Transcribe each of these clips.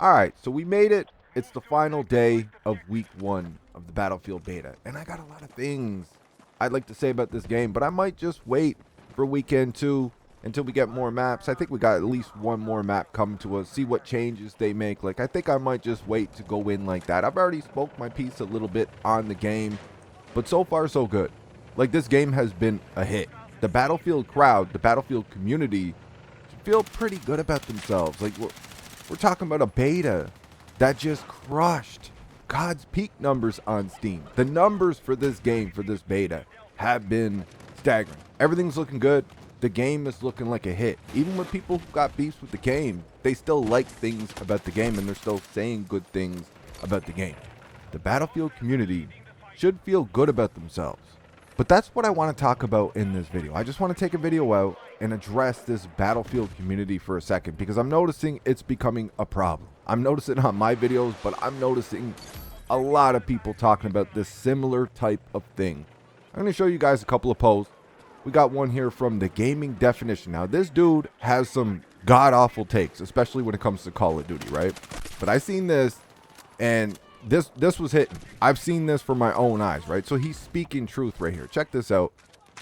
All right, so we made it. It's the final day of week 1 of the Battlefield beta, and I got a lot of things I'd like to say about this game, but I might just wait for weekend 2 until we get more maps. I think we got at least one more map coming to us, see what changes they make. Like, I think I might just wait to go in like that. I've already spoke my piece a little bit on the game, but so far so good. Like, this game has been a hit. The Battlefield crowd, the Battlefield community feel pretty good about themselves. Like, we're talking about a beta that just crushed God's peak numbers on Steam. The numbers for this game, for this beta, have been staggering. Everything's looking good. The game is looking like a hit. Even with people who got beefs with the game, they still like things about the game, and they're still saying good things about the game. The Battlefield community should feel good about themselves. But that's what I want to talk about in this video. I just want to take a video out and address this Battlefield community for a second, because I'm noticing it's becoming a problem. I'm noticing on my videos, but I'm noticing a lot of people talking about this similar type of thing. I'm going to show you guys a couple of posts. We got one here from the Gaming Definition. Now, this dude has some god-awful takes, especially when it comes to Call of Duty, right? But I seen this, and this was hitting. I've seen this for my own eyes, right? So he's speaking truth right here. Check this out.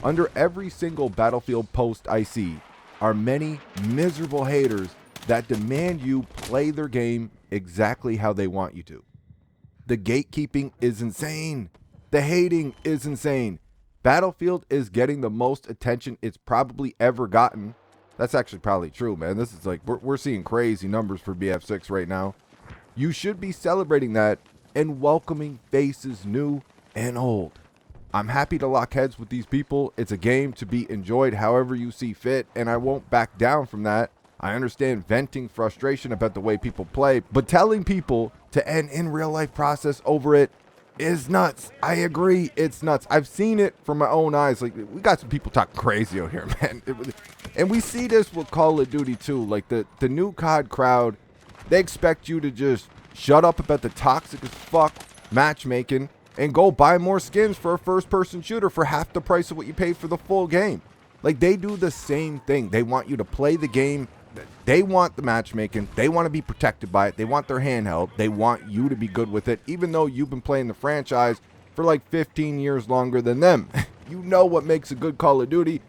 Under every single Battlefield post I see are many miserable haters that demand you play their game exactly how they want you to. The gatekeeping is insane. The hating is insane. Battlefield is getting the most attention it's probably ever gotten. That's actually probably true, man. This is like, we're seeing crazy numbers for BF6 right now. You should be celebrating that and welcoming faces new and old. I'm happy to lock heads with these people. It's a game to be enjoyed however you see fit, and I won't back down from that. I understand venting frustration about the way people play, but telling people to end in real life process over it is nuts. I agree, it's nuts. I've seen it from my own eyes. Like, we got some people talking crazy out here, man. And we see this with Call of Duty too. Like, the new COD crowd, they expect you to just shut up about the toxic as fuck matchmaking and go buy more skins for a first-person shooter for half the price of what you paid for the full game. Like, they do the same thing. They want you to play the game. They want the matchmaking. They want to be protected by it. They want their handheld. They want you to be good with it, even though you've been playing the franchise for like 15 years longer than them. You know what makes a good Call of Duty.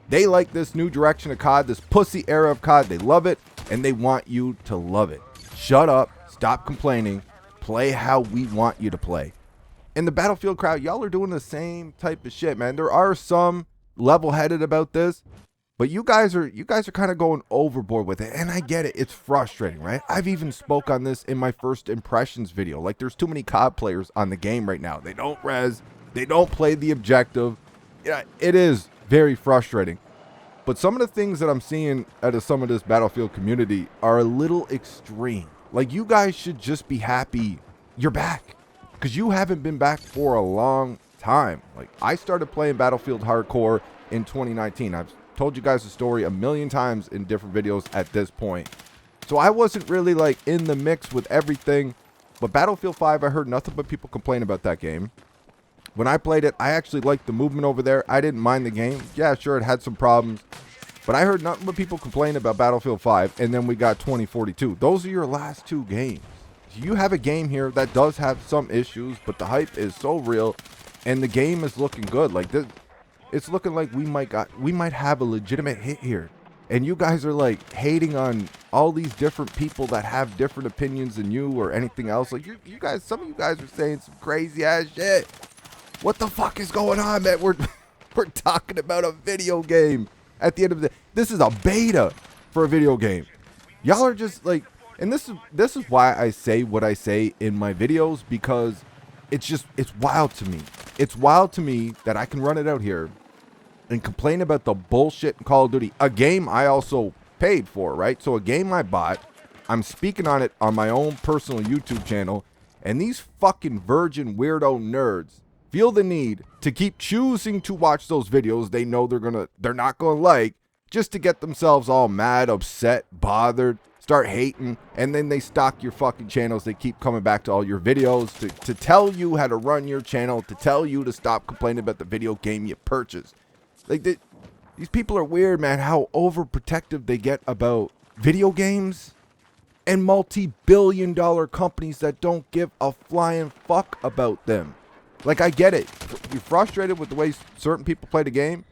They like this new direction of COD, this pussy era of COD. They love it, and they want you to love it. Shut up. Stop complaining. Play how we want you to play. And the Battlefield crowd, y'all are doing the same type of shit, man. There are some level-headed about this, but you guys are kind of going overboard with it, and I get it. It's frustrating, right? I've even spoke on this in my first impressions video. Like, there's too many COD players on the game right now. They don't res. They don't play the objective. Yeah, it is very frustrating. But some of the things that I'm seeing out of some of this Battlefield community are a little extreme. Like, you guys should just be happy you're back, because you haven't been back for a long time. Like, I started playing Battlefield Hardcore in 2019. I've told you guys the story a million times in different videos at this point. So I wasn't really like in the mix with everything. But Battlefield 5, I heard nothing but people complain about that game. When I played it, I actually liked the movement over there. I didn't mind the game. Yeah, sure, it had some problems. But I heard nothing but people complain about Battlefield 5, and then we got 2042. Those are your last two games. You have a game here that does have some issues, but the hype is so real, and the game is looking good. Like, this, it's looking like we might have a legitimate hit here. And you guys are like hating on all these different people that have different opinions than you or anything else. Like, you guys, some of you guys are saying some crazy ass shit. What the fuck is going on, man? We're talking about a video game. At the end of the day, this is a beta for a video game. Y'all are just like, and this is why I say what I say in my videos, because it's wild to me. It's wild to me that I can run it out here and complain about the bullshit in Call of Duty, a game I also paid for, right? So a game I bought, I'm speaking on it on my own personal YouTube channel, and these fucking virgin weirdo nerds feel the need to keep choosing to watch those videos they know they're not gonna like, just to get themselves all mad, upset, bothered, start hating, and then they stalk your fucking channels. They keep coming back to all your videos to tell you how to run your channel, to tell you to stop complaining about the video game you purchased. Like, these people are weird, man, how overprotective they get about video games. and multi-billion-dollar companies that don't give a flying fuck about them. Like, I get it. You're frustrated with the way certain people play the game.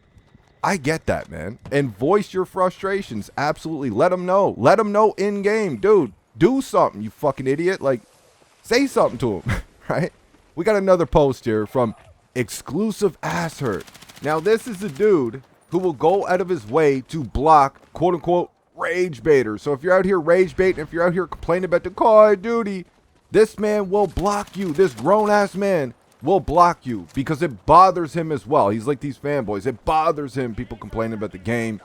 I get that, man. And voice your frustrations. Absolutely. Let them know. Let them know in game. Dude, do something, you fucking idiot. Like, say something to them, right? We got another post here from Exclusive Ass Hurt. Now, this is a dude who will go out of his way to block, quote-unquote, rage baiters. So if you're out here rage baiting, if you're out here complaining about the Call of Duty, this man will block you. This grown-ass man will block you because it bothers him as well. He's like these fanboys. It bothers him, people complaining about the game,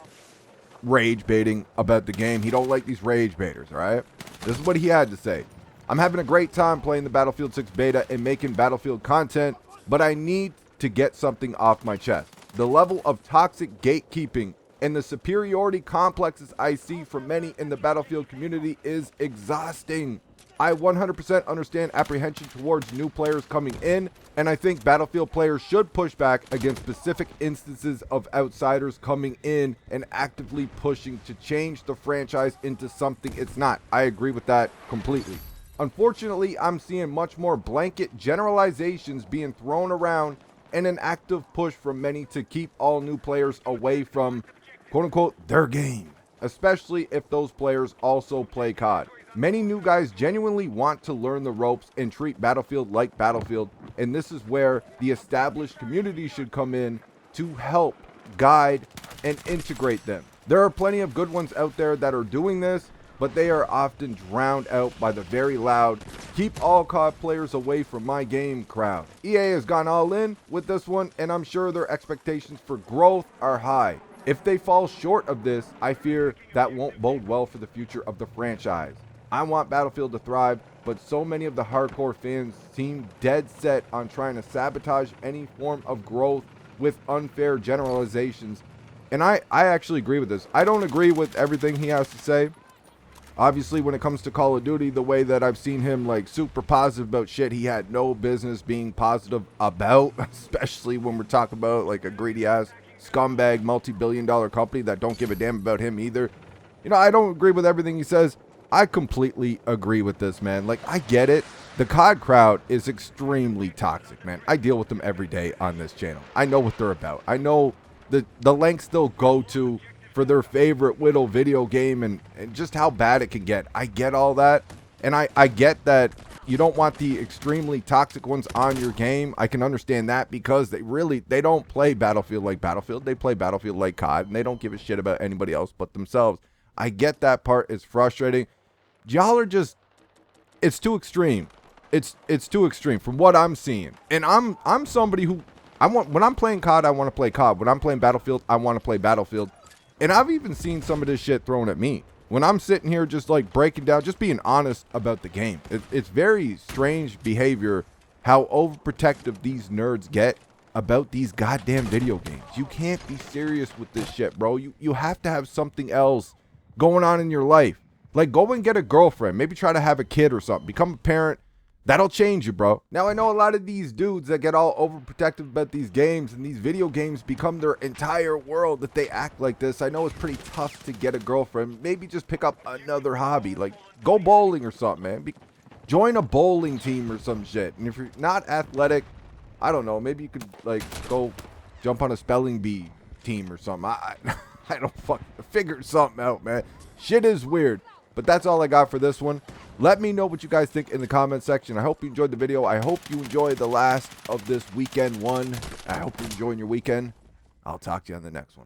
rage baiting about the game. He don't like these rage baiters, all right? This is what he had to say. I'm having a great time playing the Battlefield 6 beta and making Battlefield content, but I need to get something off my chest. The level of toxic gatekeeping and the superiority complexes I see from many in the Battlefield community is exhausting. I 100% understand apprehension towards new players coming in, and I think Battlefield players should push back against specific instances of outsiders coming in and actively pushing to change the franchise into something it's not. I agree with that completely. Unfortunately, I'm seeing much more blanket generalizations being thrown around and an active push from many to keep all new players away from, quote-unquote, their game, especially if those players also play COD. Many new guys genuinely want to learn the ropes and treat Battlefield like Battlefield, and this is where the established community should come in to help, guide, and integrate them. There are plenty of good ones out there that are doing this, but they are often drowned out by the very loud, keep all COD players away from my game crowd. EA has gone all in with this one, and I'm sure their expectations for growth are high. If they fall short of this, I fear that won't bode well for the future of the franchise. I want Battlefield to thrive, but so many of the hardcore fans seem dead set on trying to sabotage any form of growth with unfair generalizations. And I actually agree with this. I don't agree with everything he has to say. Obviously, when it comes to Call of Duty, the way that I've seen him like super positive about shit he had no business being positive about, especially when we're talking about like a greedy ass scumbag multi-billion-dollar company that don't give a damn about him either. You know, I don't agree with everything he says. I completely agree with this, man. Like, I get it. The COD crowd is extremely toxic, man. I deal with them every day on this channel. I know what they're about. I know the lengths they'll go to for their favorite Whittle video game and just how bad it can get. I get all that. And I get that you don't want the extremely toxic ones on your game. I can understand that because they don't play Battlefield like Battlefield. They play Battlefield like COD, and they don't give a shit about anybody else but themselves. I get that part. It's frustrating. Y'all are just, it's too extreme. It's too extreme from what I'm seeing. And I'm somebody who, when I'm playing COD, I want to play COD. When I'm playing Battlefield, I want to play Battlefield. And I've even seen some of this shit thrown at me. When I'm sitting here just like breaking down, just being honest about the game. It's very strange behavior how overprotective these nerds get about these goddamn video games. You can't be serious with this shit, bro. You have to have something else going on in your life. Like, go and get a girlfriend. Maybe try to have a kid or something. Become a parent. That'll change you, bro. Now, I know a lot of these dudes that get all overprotective about these games and these video games become their entire world that they act like this. I know it's pretty tough to get a girlfriend. Maybe just pick up another hobby. Like, go bowling or something, man. Join a bowling team or some shit. And if you're not athletic, I don't know. Maybe you could, like, go jump on a spelling bee team or something. I don't fucking figure something out, man. Shit is weird. But that's all I got for this one. Let me know what you guys think in the comment section. I hope you enjoyed the video. I hope you enjoyed the last of this weekend one. I hope you're enjoying your weekend. I'll talk to you on the next one.